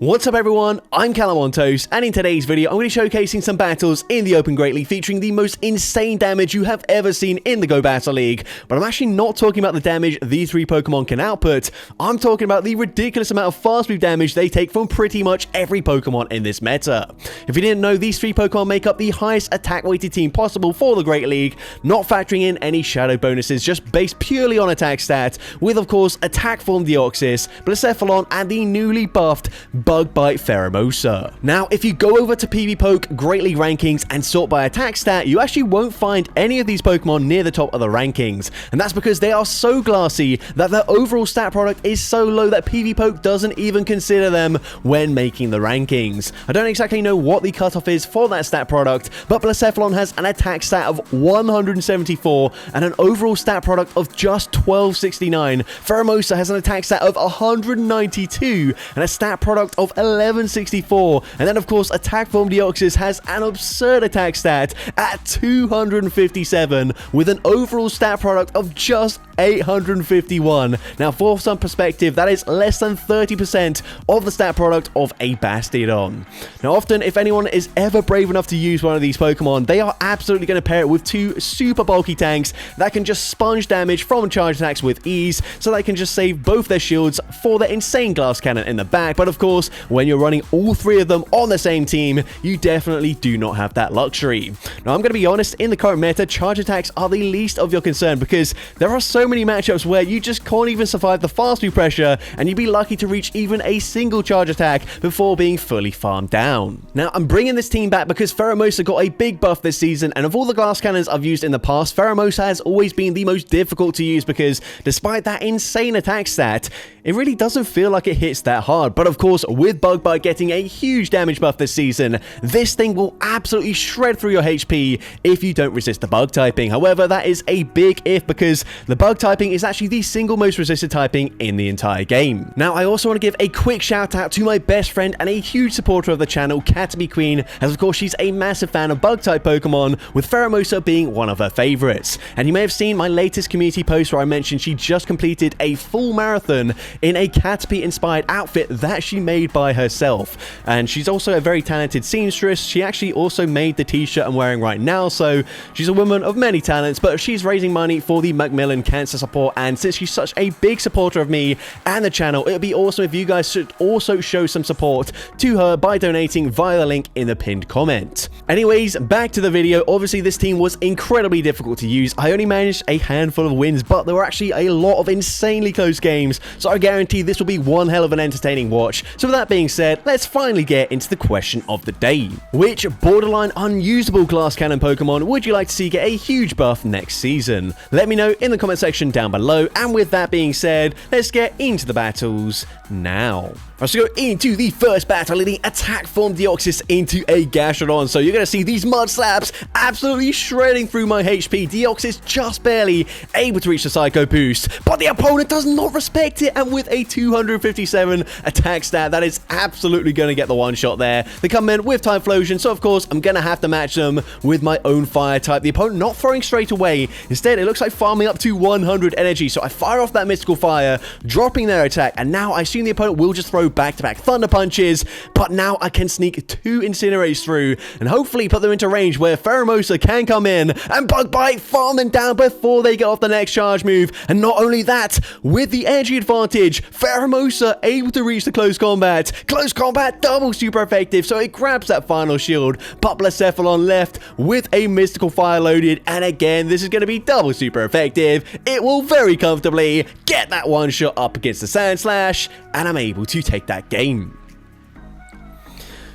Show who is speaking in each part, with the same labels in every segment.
Speaker 1: What's up everyone, I'm CallumOnToast, and in today's video I'm going to be showcasing some battles in the Open Great League featuring the most insane damage you have ever seen in the Go Battle League. But I'm actually not talking about the damage these three Pokemon can output, I'm talking about the ridiculous amount of fast move damage they take from pretty much every Pokemon in this meta. If you didn't know, these three Pokemon make up the highest attack weighted team possible for the Great League, not factoring in any shadow bonuses, just based purely on attack stat, with of course Attack Form Deoxys, Blacephalon, and the newly buffed Bug Bite Pheromosa. Now, if you go over to PvPoke Great League rankings and sort by attack stat, you actually won't find any of these Pokemon near the top of the rankings, and that's because they are so glassy that their overall stat product is so low that PvPoke doesn't even consider them when making the rankings. I don't exactly know what the cutoff is for that stat product, but Blacephalon has an attack stat of 174 and an overall stat product of just 1269. Pheromosa has an attack stat of 192 and a stat product of 1164, and then of course Attack Form Deoxys has an absurd attack stat at 257 with an overall stat product of just 851. Now, for some perspective, that is less than 30% of the stat product of a Bastiodon. Now, often if anyone is ever brave enough to use one of these Pokemon, they are absolutely going to pair it with two super bulky tanks that can just sponge damage from charge attacks with ease, so they can just save both their shields for their insane glass cannon in the back. But of course, when you're running all three of them on the same team, you definitely do not have that luxury. Now, I'm going to be honest, in the current meta, charge attacks are the least of your concern because there are so many matchups where you just can't even survive the fast move pressure, and you'd be lucky to reach even a single charge attack before being fully farmed down. Now, I'm bringing this team back because Pheromosa got a big buff this season, and of all the glass cannons I've used in the past, Pheromosa has always been the most difficult to use because despite that insane attack stat, it really doesn't feel like it hits that hard. But of course, with Bug Bite getting a huge damage buff this season, this thing will absolutely shred through your HP if you don't resist the bug typing. However, that is a big if because the bug typing is actually the single most resisted typing in the entire game. Now, I also want to give a quick shout out to my best friend and a huge supporter of the channel, CaterpieQueen, as of course she's a massive fan of bug type Pokemon, with Pheromosa being one of her favorites. And you may have seen my latest community post where I mentioned she just completed a full marathon in a Caterpie inspired outfit that she made by herself. And she's also a very talented seamstress. She actually also made the t-shirt I'm wearing right now, so she's a woman of many talents, but she's raising money for the Macmillan Cancer Support, and since she's such a big supporter of me and the channel, it would be awesome if you guys should also show some support to her by donating via the link in the pinned comment. Anyways, back to the video. Obviously, this team was incredibly difficult to use. I only managed a handful of wins, but there were actually a lot of insanely close games, so I guarantee this will be one hell of an entertaining watch. So with that being said, let's finally get into the question of the day. Which borderline unusable glass cannon Pokemon would you like to see get a huge buff next season? Let me know in the comment section down below, and with that being said, let's get into the battles now. Let's go into the first battle, leading Attack Form Deoxys into a Gastrodon. So you're going to see these mud slaps absolutely shredding through my HP. Deoxys just barely able to reach the Psycho Boost, but the opponent does not respect it, and with a 257 attack stat, that is absolutely going to get the one shot there. They come in with Typhlosion, so of course I'm going to have to match them with my own fire type. The opponent not throwing straight away. Instead, it looks like farming up to 100 energy. So I fire off that Mystical Fire, dropping their attack, and now I assume the opponent will just throw back-to-back Thunder Punches, but now I can sneak two Incinerates through and hopefully put them into range where Pheromosa can come in and Bug Bite, farm them down before they get off the next charge move. And not only that, with the energy advantage, Pheromosa able to reach the close combat. Close combat double super effective, so it grabs that final shield, but Blacephalon left with a Mystical Fire loaded, and again, this is going to be double super effective. It will very comfortably get that one shot up against the Sand Slash, and I'm able to take that game.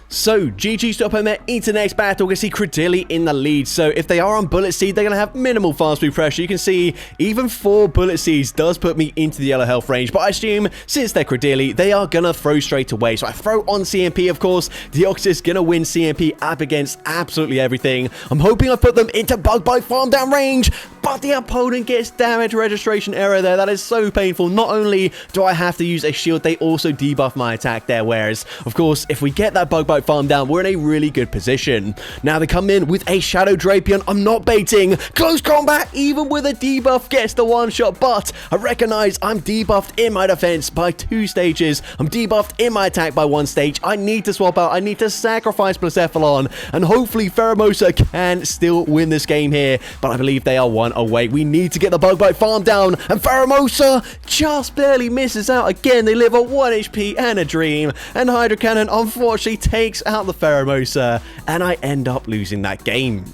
Speaker 1: So, GG's to opponent into the next battle. We can see Credilli in the lead. So, if they are on Bullet Seed, they're going to have minimal fast move pressure. You can see even 4 Bullet Seeds does put me into the yellow health range. But I assume since they're Credilli, they are going to throw straight away. So, I throw on CMP, of course. Deoxys going to win CMP up against absolutely everything. I'm hoping I put them into Bug Bite farm down range. but the opponent gets damage registration error there. That is so painful. Not only do I have to use a shield, they also debuff my attack there, whereas, of course, if we get that bug bite farm down, we're in a really good position. Now they come in with a Shadow Drapion. I'm not baiting. Close combat, even with a debuff, gets the one-shot, but I recognize I'm debuffed in my defense by 2 stages. I'm debuffed in my attack by 1 stage. I need to swap out. I need to sacrifice Blacephalon, and hopefully Pheromosa can still win this game here, but I believe they are 1 away. We need to get the bug bite farm down, and Pheromosa just barely misses out again. They live at 1 HP and a dream, and Hydro Cannon unfortunately takes out the Pheromosa, and I end up losing that game.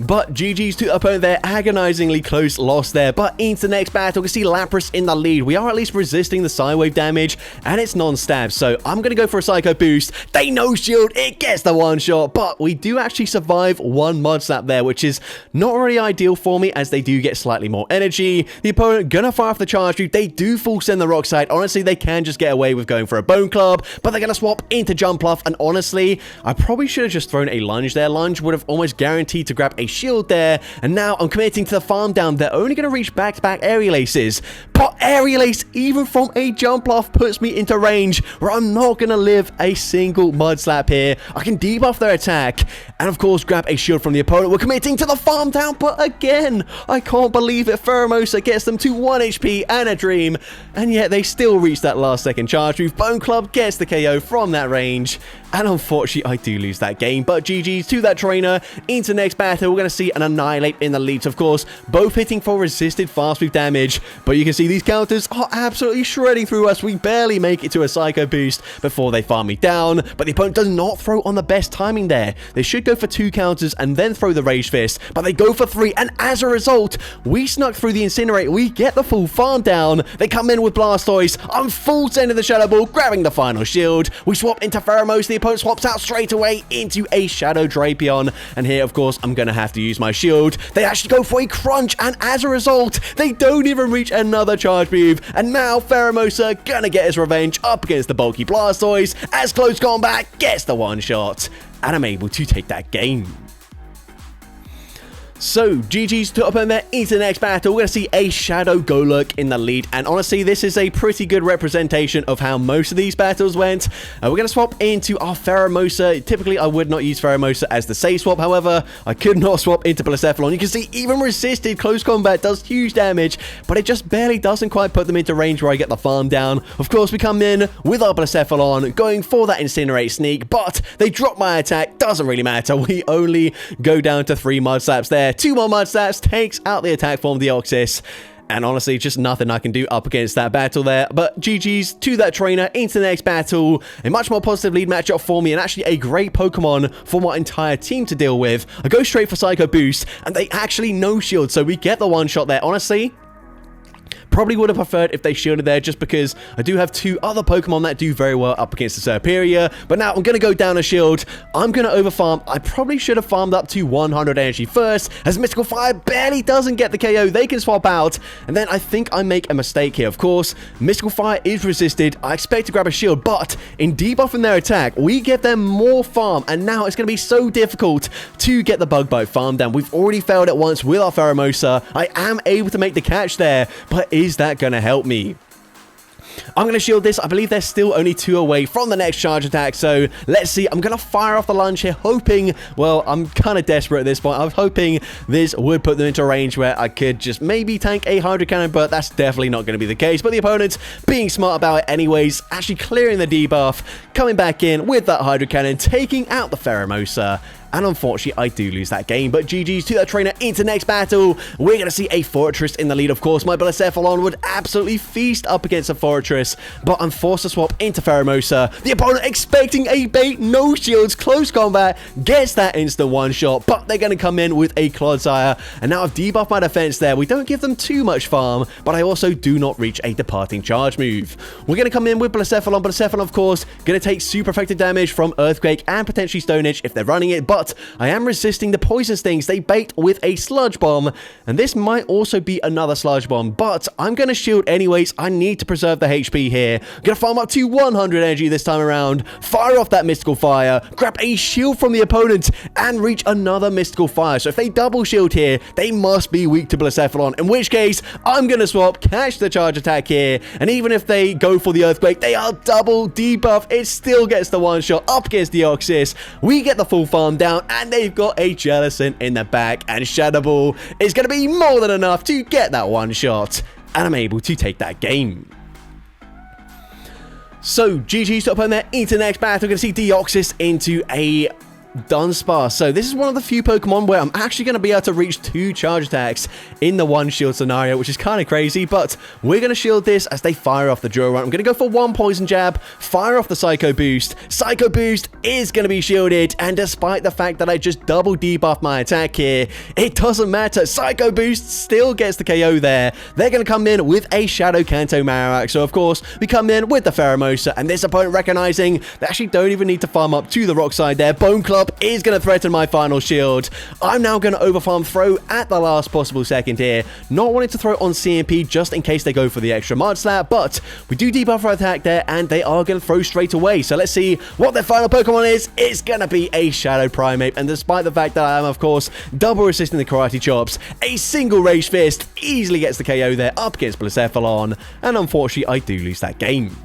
Speaker 1: But GG's to the opponent there, agonizingly close loss there. But into the next battle, we can see Lapras in the lead. We are at least resisting the Psywave damage, and it's non-stab. So I'm going to go for a Psycho Boost. They no-shield, it gets the one-shot. But we do actually survive 1 Mud Slap there, which is not really ideal for me, as they do get slightly more energy. The opponent going to fire off the charge move. They do full send the Rock Slide. Honestly, they can just get away with going for a Bone Club, but they're going to swap into Jump Bluff. And honestly, I probably should have just thrown a Lunge there. Lunge would have almost guaranteed to grab a shield there, and now I'm committing to the farm down. They're only going to reach back-to-back Aerial Aces, but Aerial Ace, even from a Jump Bluff, puts me into range where I'm not going to live a single Mud Slap here. I can debuff their attack, and of course grab a shield from the opponent. We're committing to the farm down, but again, I can't believe it. Pheromosa gets them to 1 HP and a dream, and yet they still reach that last second charge move. Bone Club gets the KO from that range, and unfortunately I do lose that game. But GG's to that trainer. Into the next battle, we're going to see an Annihilate in the leads, of course, both hitting for resisted fast move damage, but you can see these counters are absolutely shredding through us. We barely make it to a Psycho Boost before they farm me down, but the opponent does not throw on the best timing there. They should go for 2 counters and then throw the Rage Fist, but they go for 3, and as a result, we snuck through the Incinerate. We get the full farm down. They come in with Blastoise. I'm full sending the Shadow Ball, grabbing the final shield. We swap into Pheromosa. The opponent swaps out straight away into a Shadow Drapion, and here, of course, I'm going to have to use my shield. They actually go for a Crunch, and as a result, they don't even reach another charge move, and now Pheromosa gonna get his revenge up against the bulky Blastoise, as close combat gets the one-shot, and I'm able to take that game. So, GG's to opponent there into the next battle. We're going to see a Shadow Golurk in the lead, and honestly, this is a pretty good representation of how most of these battles went. We're going to swap into our Pheromosa. Typically, I would not use Pheromosa as the safe swap, however, I could not swap into Blacephalon. You can see, even resisted close combat does huge damage, but it just barely doesn't quite put them into range where I get the farm down. Of course, we come in with our Blacephalon, going for that Incinerate Sneak, but they drop my attack. Doesn't really matter. We only go down to 3 Mud Slaps there. 2 more Mud Slaps takes out the attack form of Deoxys, and honestly, just nothing I can do up against that battle there. But GG's to that trainer. Into the next battle, a much more positive lead matchup for me, and actually a great Pokemon for my entire team to deal with. I go straight for Psycho Boost, and they actually no shield, so we get the one shot there. Honestly, probably would have preferred if they shielded there, just because I do have 2 other Pokemon that do very well up against the Superior. But now I'm going to go down a shield. I'm going to overfarm. I probably should have farmed up to 100 energy first, as Mystical Fire barely doesn't get the KO. They can swap out, and then I think I make a mistake here. Of course, Mystical Fire is resisted. I expect to grab a shield, but in debuffing their attack, we give them more farm, and now it's going to be so difficult to get the Bug Bite farm down. We've already failed it once with our Pheromosa. I am able to make the catch there, but is that going to help me? I'm going to shield this. I believe they're still only 2 away from the next charge attack, so let's see. I'm going to fire off the lunge here, hoping, well, I'm kind of desperate at this point. I was hoping this would put them into range where I could just maybe tank a Hydro Cannon, but that's definitely not going to be the case. But the opponent, being smart about it anyways, actually clearing the debuff, coming back in with that Hydro Cannon, taking out the Pheromosa. And unfortunately, I do lose that game. But GG's to that trainer. Into next battle, we're going to see a Fortress in the lead. Of course, my Blacephalon would absolutely feast up against a Fortress, but I'm forced to swap into Pheromosa. The opponent, expecting a bait, no shields, close combat, gets that instant one-shot, but they're going to come in with a Clodsire. And now I've debuffed my defense there. We don't give them too much farm, but I also do not reach a departing charge move. We're going to come in with Blacephalon. Blacephalon, of course, going to take super effective damage from Earthquake and potentially Stone Edge if they're running it, but but I am resisting the poison stings. They bait with a sludge bomb, and this might also be another sludge bomb, but I'm going to shield anyways. I need to preserve the HP here. I'm going to farm up to 100 energy this time around, fire off that mystical fire, grab a shield from the opponent, and reach another mystical fire. So if they double shield here, they must be weak to Blacephalon, in which case I'm going to swap, catch the charge attack here, and even if they go for the earthquake, they are double debuff. It still gets the one shot up against Deoxys. We get the full farm down, and they've got a Jellicent in the back, and Shadow Ball is going to be more than enough to get that one shot, and I'm able to take that game. So, GG's to opponent there into the next battle. We're going to see Deoxys into a Dunsparce. So this is one of the few Pokemon where I'm actually going to be able to reach 2 charge attacks in the one shield scenario, which is kind of crazy, but we're going to shield this as they fire off the drill run. I'm going to go for 1 poison jab, fire off the Psycho Boost. Psycho Boost is going to be shielded, and despite the fact that I just double debuff my attack here, it doesn't matter. Psycho Boost still gets the KO there. They're going to come in with a Shadow Kanto Marowak, so of course we come in with the Pheromosa, and this opponent recognizing they actually don't even need to farm up to the rock side there. Bone Club is going to threaten my final shield. I'm now going to overfarm throw at the last possible second here, not wanting to throw on CMP just in case they go for the extra Mud Slap, but we do debuff our attack there, and they are going to throw straight away. So let's see what their final Pokemon is. It's going to be a Shadow Primate, and despite the fact that I am, of course, double resisting the Karate Chops, a single Rage Fist easily gets the KO there up against Blacephalon, and unfortunately, I do lose that game.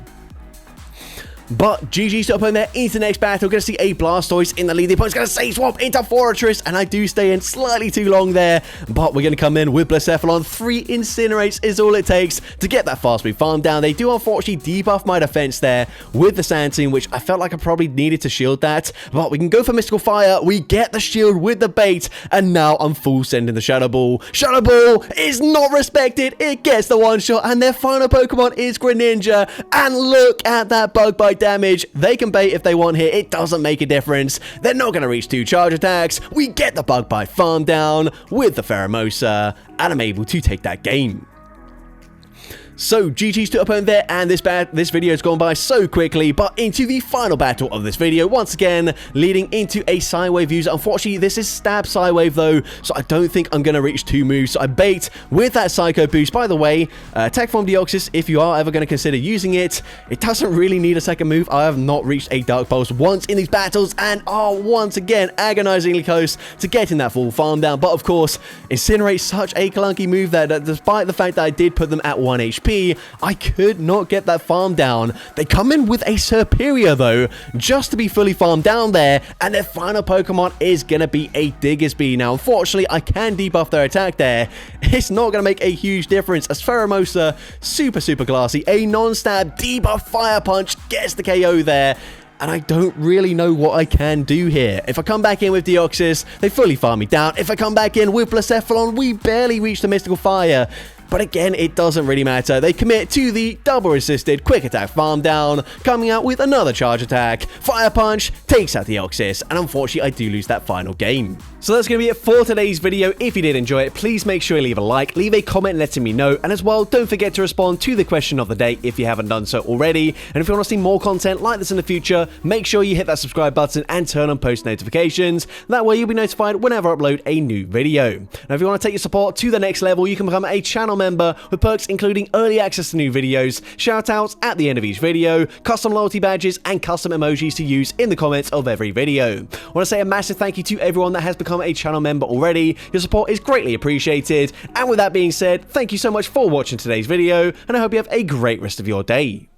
Speaker 1: But GG's to opponent there into the next battle. Going to see a Blastoise in the lead. The opponent's going to Sage Swap into Forretress, and I do stay in slightly too long there. But we're going to come in with Blacephalon. 3 Incinerates is all it takes to get that fast move farm down. They do unfortunately debuff my defense there with the Sandseam, which I felt like I probably needed to shield that. But we can go for Mystical Fire. We get the shield with the bait, and now I'm full sending the Shadow Ball. Shadow Ball is not respected. It gets the one shot, and their final Pokemon is Greninja. And look at that Bug Bite damage. They can bait if they want here. It doesn't make a difference. They're not going to reach 2 charge attacks. We get the Bug Bite farm down with the Pheromosa, and I'm able to take that game. So, GG's to opponent there, and this video has gone by so quickly, but into the final battle of this video, once again, leading into a Psywave user. Unfortunately, this is Stab Psywave though, so I don't think I'm going to reach 2 moves, so I bait with that Psycho Boost. By the way, Tech Form Deoxys, if you are ever going to consider using it, it doesn't really need a second move. I have not reached a Dark Pulse once in these battles, and are once again agonizingly close to getting that full farm down, but of course, Incinerate such a clunky move there that despite the fact that I did put them at 1 HP, I could not get that farm down. They come in with a Serperior though, just to be fully farmed down there, and their final Pokemon is going to be a Diggersby. Now, unfortunately, I can debuff their attack there. It's not going to make a huge difference as Pheromosa, super glassy, a non-stab debuff Fire Punch gets the KO there. And I don't really know what I can do here. If I come back in with Deoxys, they fully farm me down. If I come back in with Blacephalon, we barely reach the Mystical Fire. But again, it doesn't really matter. They commit to the double resisted quick attack farm down, coming out with another charge attack. Fire Punch takes out Deoxys, and unfortunately, I do lose that final game. So that's going to be it for today's video. If you did enjoy it, please make sure you leave a like, leave a comment letting me know, and as well, don't forget to respond to the question of the day if you haven't done so already. And if you want to see more content like this in the future, make sure you hit that subscribe button and turn on post notifications. That way, you'll be notified whenever I upload a new video. Now, if you want to take your support to the next level, you can become a channel member with perks including early access to new videos, shoutouts at the end of each video, custom loyalty badges, and custom emojis to use in the comments of every video. I want to say a massive thank you to everyone that has become a channel member already. Your support is greatly appreciated. And with that being said, thank you so much for watching today's video, and I hope you have a great rest of your day.